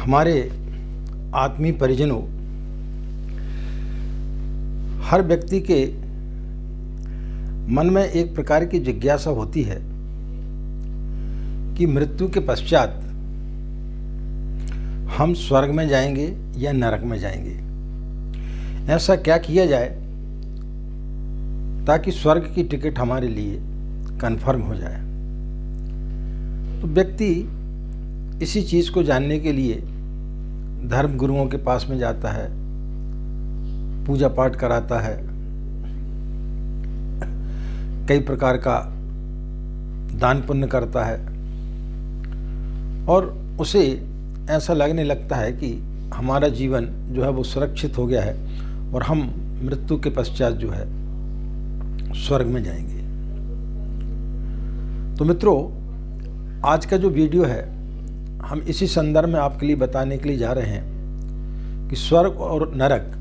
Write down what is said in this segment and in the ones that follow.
हमारे आत्मीय परिजनों, हर व्यक्ति के मन में एक प्रकार की जिज्ञासा होती है कि मृत्यु के पश्चात हम स्वर्ग में जाएंगे या नरक में जाएंगे। ऐसा क्या किया जाए ताकि स्वर्ग की टिकट हमारे लिए कन्फर्म हो जाए। तो व्यक्ति इसी चीज़ को जानने के लिए धर्म गुरुओं के पास में जाता है, पूजा पाठ कराता है, कई प्रकार का दान पुण्य करता है और उसे ऐसा लगने लगता है कि हमारा जीवन जो है वो सुरक्षित हो गया है और हम मृत्यु के पश्चात जो है स्वर्ग में जाएंगे। तो मित्रों, आज का जो वीडियो है हम इसी संदर्भ में आपके लिए बताने के लिए जा रहे हैं कि स्वर्ग और नरक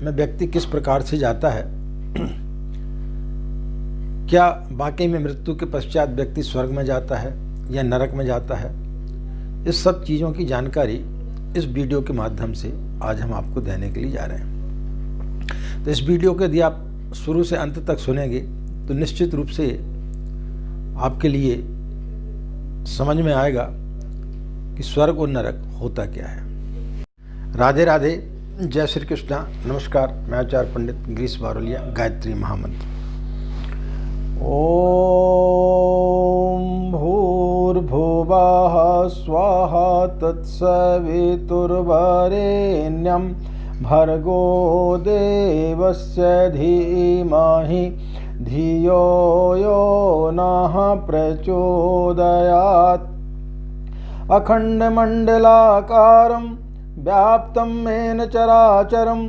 में व्यक्ति किस प्रकार से जाता है। क्या वाकई में मृत्यु के पश्चात व्यक्ति स्वर्ग में जाता है या नरक में जाता है? इस सब चीज़ों की जानकारी इस वीडियो के माध्यम से आज हम आपको देने के लिए जा रहे हैं। तो इस वीडियो को यदि आप शुरू से अंत तक सुनेंगे तो निश्चित रूप से आपके लिए समझ में आएगा कि स्वर्ग और नरक होता क्या है। राधे राधे, जय श्री कृष्णा, नमस्कार। मैं आचार्य पंडित गिरीश बारोलिया, गायत्री महामंत्र। ओम भूर्भुवः स्वाहा तत्सवितुर्वरेण्यं भर्गो देवस्य धीमहि धियो यो नः प्रचोदयात्। अखण्डमण्डलाकारं व्याप्तं येन चराचरं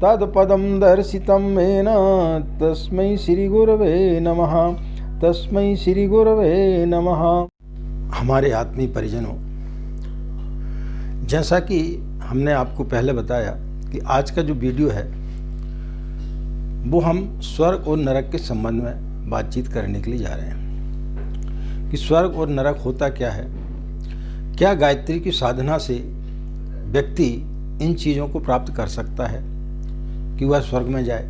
तत्पदं दर्शितं येन तस्मै श्रीगुरवे नमः, तस्मै श्रीगुरवे नमः। हमारे आत्मीय परिजनों, जैसा कि हमने आपको पहले बताया कि आज का जो वीडियो है वो हम स्वर्ग और नरक के संबंध में बातचीत करने के लिए जा रहे हैं कि स्वर्ग और नरक होता क्या है। क्या गायत्री की साधना से व्यक्ति इन चीज़ों को प्राप्त कर सकता है कि वह स्वर्ग में जाए?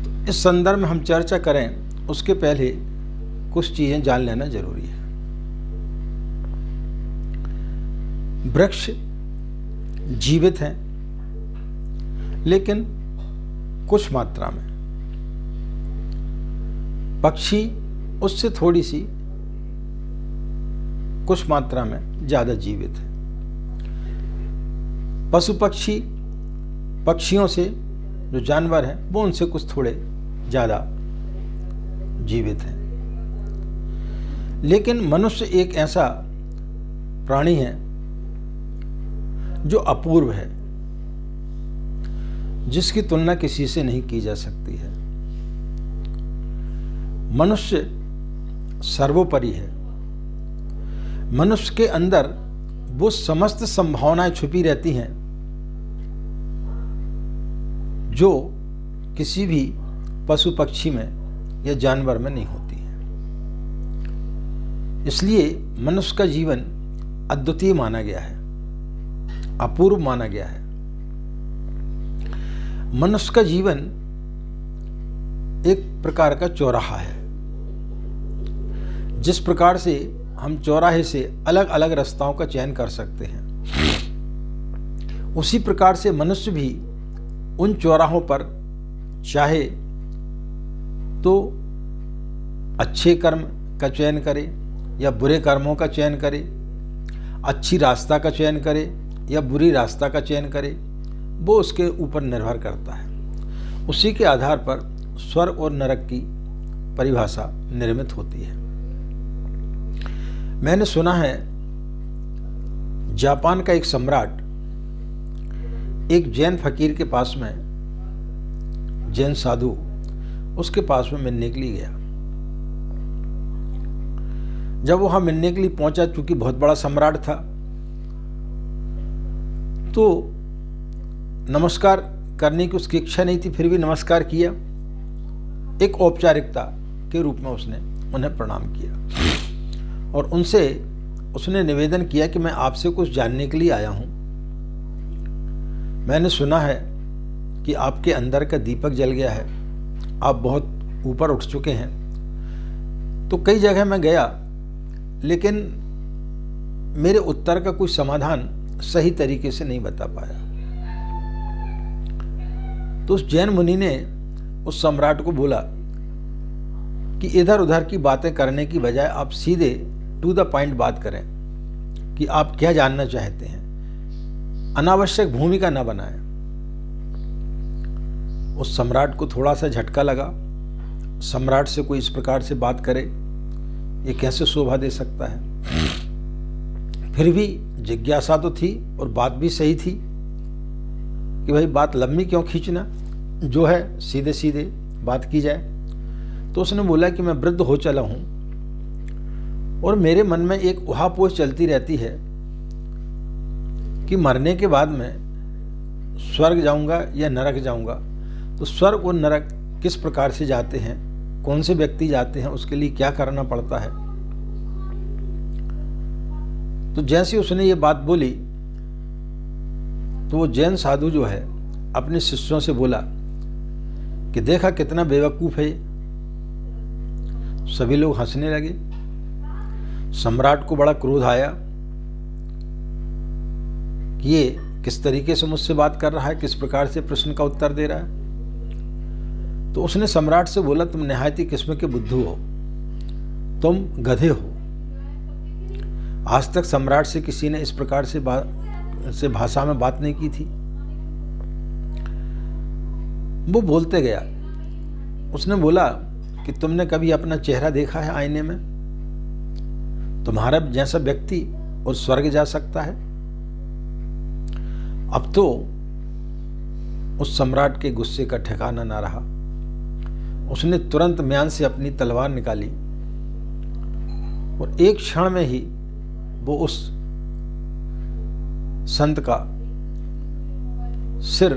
तो इस संदर्भ में हम चर्चा करें उसके पहले कुछ चीज़ें जान लेना जरूरी है। वृक्ष जीवित हैं लेकिन कुछ मात्रा में, पक्षी उससे थोड़ी सी कुछ मात्रा में ज़्यादा जीवित है। पशु पक्षी पक्षियों से जो जानवर हैं वो उनसे कुछ थोड़े ज़्यादा जीवित हैं। लेकिन मनुष्य एक ऐसा प्राणी है जो अपूर्व है, जिसकी तुलना किसी से नहीं की जा सकती है। मनुष्य सर्वोपरि है। मनुष्य के अंदर वो समस्त संभावनाएं छुपी रहती हैं जो किसी भी पशु पक्षी में या जानवर में नहीं होती हैं। इसलिए मनुष्य का जीवन अद्वितीय माना गया है, अपूर्व माना गया है। मनुष्य का जीवन एक प्रकार का चौराहा है। जिस प्रकार से हम चौराहे से अलग अलग रास्ताओं का चयन कर सकते हैं, उसी प्रकार से मनुष्य भी उन चौराहों पर चाहे तो अच्छे कर्म का चयन करे या बुरे कर्मों का चयन करे, अच्छी रास्ता का चयन करे या बुरी रास्ता का चयन करे, वो उसके ऊपर निर्भर करता है। उसी के आधार पर स्वर्ग और नरक की परिभाषा निर्मित होती है। मैंने सुना है जापान का एक सम्राट एक जैन फकीर के पास में, जैन साधु उसके पास में मिलने के लिए गया। जब वहां मिलने के लिए पहुंचा, चूंकि बहुत बड़ा सम्राट था, तो नमस्कार करने की उसकी इच्छा नहीं थी, फिर भी नमस्कार किया। एक औपचारिकता के रूप में उसने उन्हें प्रणाम किया और उनसे उसने निवेदन किया कि मैं आपसे कुछ जानने के लिए आया हूं। मैंने सुना है कि आपके अंदर का दीपक जल गया है, आप बहुत ऊपर उठ चुके हैं। तो कई जगह मैं गया, लेकिन मेरे उत्तर का कोई समाधान सही तरीके से नहीं बता पाया। तो उस जैन मुनि ने उस सम्राट को बोला कि इधर उधर की बातें करने की बजाय आप सीधे टू द पॉइंट बात करें कि आप क्या जानना चाहते हैं, अनावश्यक भूमिका न बनाएं। उस सम्राट को थोड़ा सा झटका लगा। सम्राट से कोई इस प्रकार से बात करे, ये कैसे शोभा दे सकता है। फिर भी जिज्ञासा तो थी और बात भी सही थी कि भाई बात लंबी क्यों खींचना, जो है सीधे सीधे बात की जाए। तो उसने बोला कि मैं वृद्ध हो चला हूं और मेरे मन में एक उहापोह चलती रहती है कि मरने के बाद मैं स्वर्ग जाऊंगा या नरक जाऊंगा। तो स्वर्ग और नरक किस प्रकार से जाते हैं, कौन से व्यक्ति जाते हैं, उसके लिए क्या करना पड़ता है। तो जैसे उसने ये बात बोली तो वो जैन साधु जो है अपने शिष्यों से बोला कि देखा कितना बेवकूफ है। सभी लोग हंसने लगे। सम्राट को बड़ा क्रोध आया कि ये किस तरीके से मुझसे बात कर रहा है, किस प्रकार से प्रश्न का उत्तर दे रहा है। तो उसने सम्राट से बोला, तुम निहायत ही किस्म के बुद्धू हो, तुम गधे हो। आज तक सम्राट से किसी ने इस प्रकार से भाषा में बात नहीं की थी। वो बोलते गया। उसने बोला कि तुमने कभी अपना चेहरा देखा है आईने में? तुम्हारा जैसा व्यक्ति और स्वर्ग जा सकता है? अब तो उस सम्राट के गुस्से का ठिकाना ना रहा। उसने तुरंत म्यान से अपनी तलवार निकाली और एक क्षण में ही वो उस संत का सिर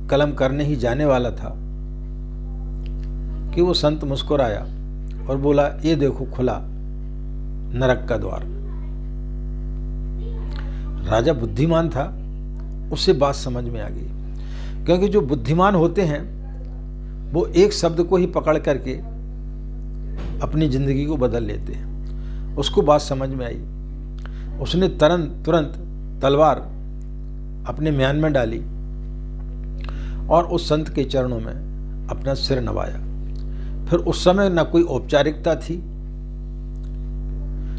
कलम करने ही जाने वाला था कि वो संत मुस्कुराया और बोला, ये देखो खुला नरक का द्वार। राजा बुद्धिमान था, उसे बात समझ में आ गई। क्योंकि जो बुद्धिमान होते हैं वो एक शब्द को ही पकड़ करके अपनी जिंदगी को बदल लेते हैं। उसको बात समझ में आई। उसने तुरंत तलवार अपने म्यान में डाली और उस संत के चरणों में अपना सिर नवाया। फिर उस समय न कोई औपचारिकता थी,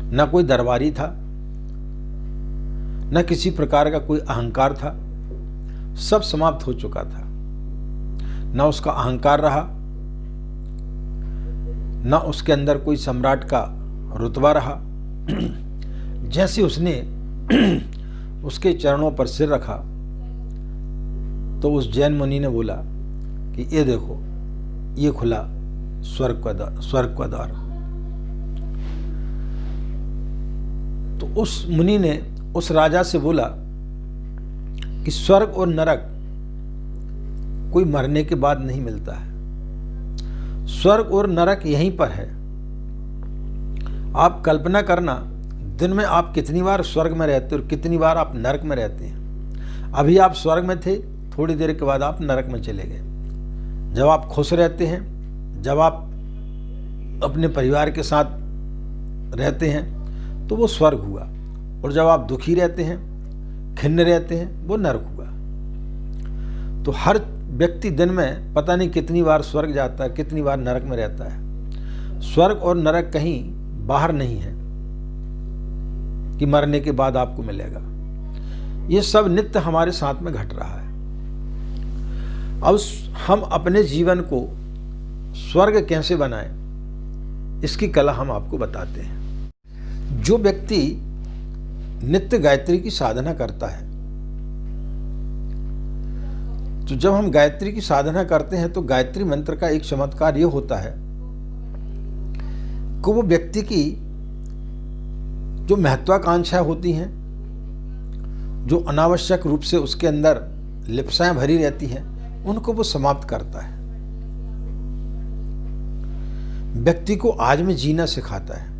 न कोई दरबारी था, न किसी प्रकार का कोई अहंकार था। सब समाप्त हो चुका था। न उसका अहंकार रहा, न उसके अंदर कोई सम्राट का रुतबा रहा। जैसे उसने उसके चरणों पर सिर रखा तो उस जैन मुनि ने बोला कि ये देखो, ये खुला स्वर्ग का द्वार। तो उस मुनि ने उस राजा से बोला कि स्वर्ग और नरक कोई मरने के बाद नहीं मिलता है। स्वर्ग और नरक यहीं पर है। आप कल्पना करना, दिन में आप कितनी बार स्वर्ग में रहते हो और कितनी बार आप नरक में रहते हैं। अभी आप स्वर्ग में थे, थोड़ी देर के बाद आप नरक में चले गए। जब आप खुश रहते हैं, जब आप अपने परिवार के साथ रहते हैं तो वो स्वर्ग हुआ, और जब आप दुखी रहते हैं, खिन्न रहते हैं, वो नरक हुआ। तो हर व्यक्ति दिन में पता नहीं कितनी बार स्वर्ग जाता है, कितनी बार नरक में रहता है। स्वर्ग और नरक कहीं बाहर नहीं है कि मरने के बाद आपको मिलेगा। ये सब नित्य हमारे साथ में घट रहा है। अब हम अपने जीवन को स्वर्ग कैसे बनाएं, इसकी कला हम आपको बताते हैं। जो व्यक्ति नित्य गायत्री की साधना करता है, तो जब हम गायत्री की साधना करते हैं तो गायत्री मंत्र का एक चमत्कार यह होता है कि वो व्यक्ति की जो महत्वाकांक्षाएं होती हैं, जो अनावश्यक रूप से उसके अंदर लिप्साएं भरी रहती हैं, उनको वो समाप्त करता है। व्यक्ति को आज में जीना सिखाता है।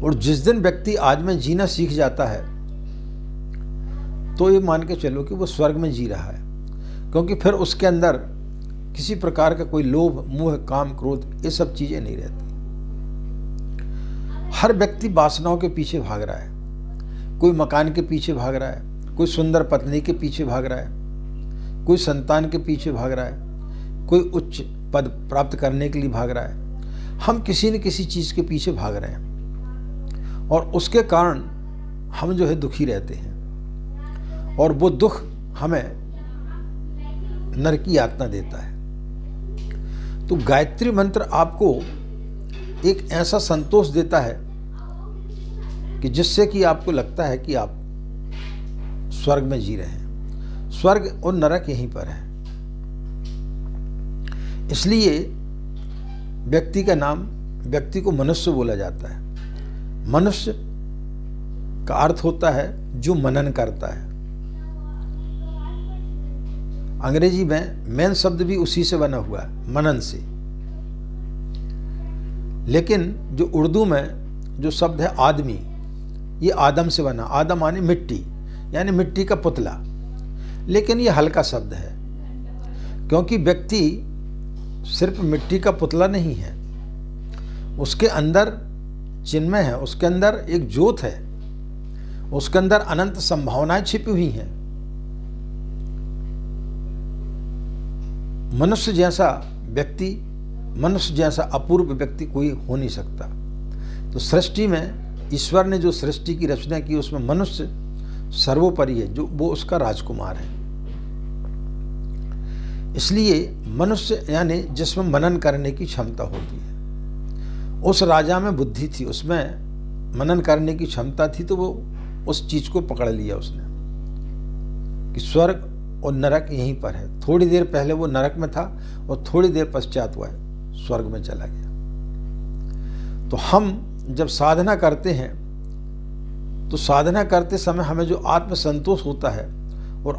और जिस दिन व्यक्ति आज में जीना सीख जाता है तो ये मान के चलो कि वो स्वर्ग में जी रहा है, क्योंकि फिर उसके अंदर किसी प्रकार का कोई लोभ, मोह, काम, क्रोध ये सब चीजें नहीं रहती। हर व्यक्ति वासनाओं के पीछे भाग रहा है, कोई मकान के पीछे भाग रहा है, कोई सुंदर पत्नी के पीछे भाग रहा है, कोई संतान के पीछे भाग रहा है, कोई उच्च पद प्राप्त करने के लिए भाग रहा है। हम किसी न किसी चीज के पीछे भाग रहे हैं और उसके कारण हम जो है दुखी रहते हैं और वो दुख हमें नरक की यातना देता है। तो गायत्री मंत्र आपको एक ऐसा संतोष देता है कि जिससे कि आपको लगता है कि आप स्वर्ग में जी रहे हैं। स्वर्ग और नरक यहीं पर है। इसलिए व्यक्ति का नाम, व्यक्ति को मनुष्य बोला जाता है। मनुष्य का अर्थ होता है जो मनन करता है। अंग्रेजी में मेन शब्द भी उसी से बना हुआ है, मनन से। लेकिन जो उर्दू में जो शब्द है आदमी, ये आदम से बना। आदम माने मिट्टी, यानी मिट्टी का पुतला। लेकिन ये हल्का शब्द है, क्योंकि व्यक्ति सिर्फ मिट्टी का पुतला नहीं है, उसके अंदर चिन्मय है, उसके अंदर एक ज्योत है, उसके अंदर अनंत संभावनाएं छिपी हुई हैं। मनुष्य जैसा व्यक्ति, मनुष्य जैसा अपूर्व व्यक्ति कोई हो नहीं सकता। तो सृष्टि में ईश्वर ने जो सृष्टि की रचना की उसमें मनुष्य सर्वोपरि है, जो वो उसका राजकुमार है। इसलिए मनुष्य यानी जिसमें मनन करने की क्षमता होती है। उस राजा में बुद्धि थी, उसमें मनन करने की क्षमता थी, तो वो उस चीज को पकड़ लिया उसने कि स्वर्ग और नरक यहीं पर है। थोड़ी देर पहले वो नरक में था और थोड़ी देर पश्चात वह स्वर्ग में चला गया। तो हम जब साधना करते हैं तो साधना करते समय हमें जो आत्मसंतोष होता है और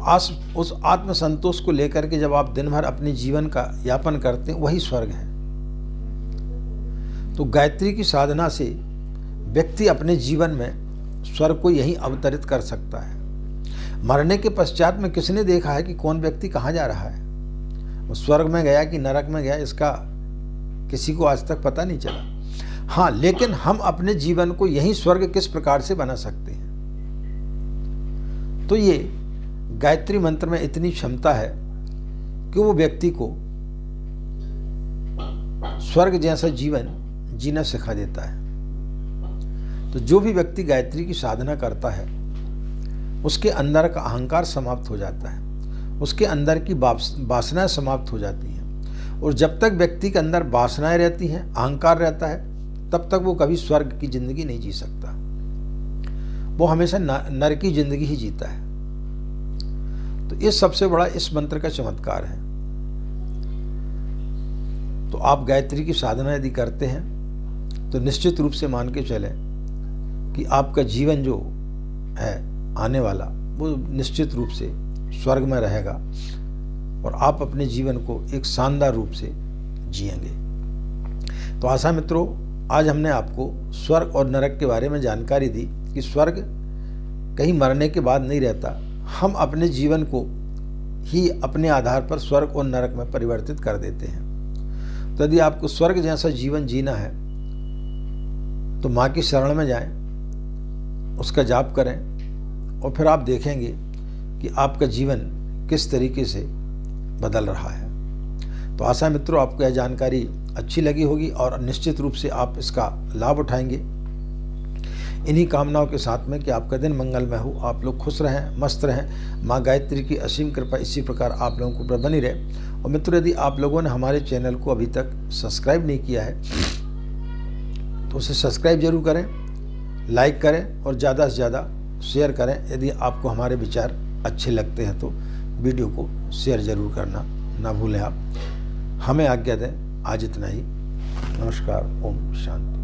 उस आत्मसंतोष को लेकर के जब आप दिन भर अपने जीवन का यापन करते हैं, वही स्वर्ग है। तो गायत्री की साधना से व्यक्ति अपने जीवन में स्वर्ग को यहीं अवतरित कर सकता है। मरने के पश्चात में किसने देखा है कि कौन व्यक्ति कहाँ जा रहा है, वो स्वर्ग में गया कि नरक में गया, इसका किसी को आज तक पता नहीं चला। हाँ, लेकिन हम अपने जीवन को यही स्वर्ग किस प्रकार से बना सकते हैं। तो ये गायत्री मंत्र में इतनी क्षमता है कि वो व्यक्ति को स्वर्ग जैसा जीवन जीना सिखा देता है। तो जो भी व्यक्ति गायत्री की साधना करता है उसके अंदर का अहंकार समाप्त हो जाता है, उसके अंदर की वासनाएं समाप्त हो जाती हैं। और जब तक व्यक्ति के अंदर वासनाएं रहती हैं, अहंकार रहता है, तब तक वो कभी स्वर्ग की जिंदगी नहीं जी सकता। वो हमेशा नरक की जिंदगी ही जीता है। तो ये सबसे बड़ा इस मंत्र का चमत्कार है। तो आप गायत्री की साधना यदि करते हैं तो निश्चित रूप से मान के चलें कि आपका जीवन जो है आने वाला, वो निश्चित रूप से स्वर्ग में रहेगा और आप अपने जीवन को एक शानदार रूप से जिएंगे। तो आशा मित्रों, आज हमने आपको स्वर्ग और नरक के बारे में जानकारी दी कि स्वर्ग कहीं मरने के बाद नहीं रहता। हम अपने जीवन को ही अपने आधार पर स्वर्ग और नरक में परिवर्तित कर देते हैं। तो यदि आपको स्वर्ग जैसा जीवन जीना है तो माँ की शरण में जाएं, उसका जाप करें और फिर आप देखेंगे कि आपका जीवन किस तरीके से बदल रहा है। तो आशा मित्रों, आपको यह जानकारी अच्छी लगी होगी और निश्चित रूप से आप इसका लाभ उठाएंगे। इन्हीं कामनाओं के साथ में कि आपका दिन मंगलमय हो, आप लोग खुश रहें, मस्त रहें। माँ गायत्री की असीम कृपा इसी प्रकार आप लोगों को बनी रहे। और मित्रों, यदि आप लोगों ने हमारे चैनल को अभी तक सब्सक्राइब नहीं किया है तो उसे सब्सक्राइब जरूर करें, लाइक करें और ज़्यादा से ज़्यादा शेयर करें। यदि आपको हमारे विचार अच्छे लगते हैं तो वीडियो को शेयर जरूर करना ना भूलें। आप हमें आज्ञा दें। आज इतना ही। नमस्कार। ओम शांति।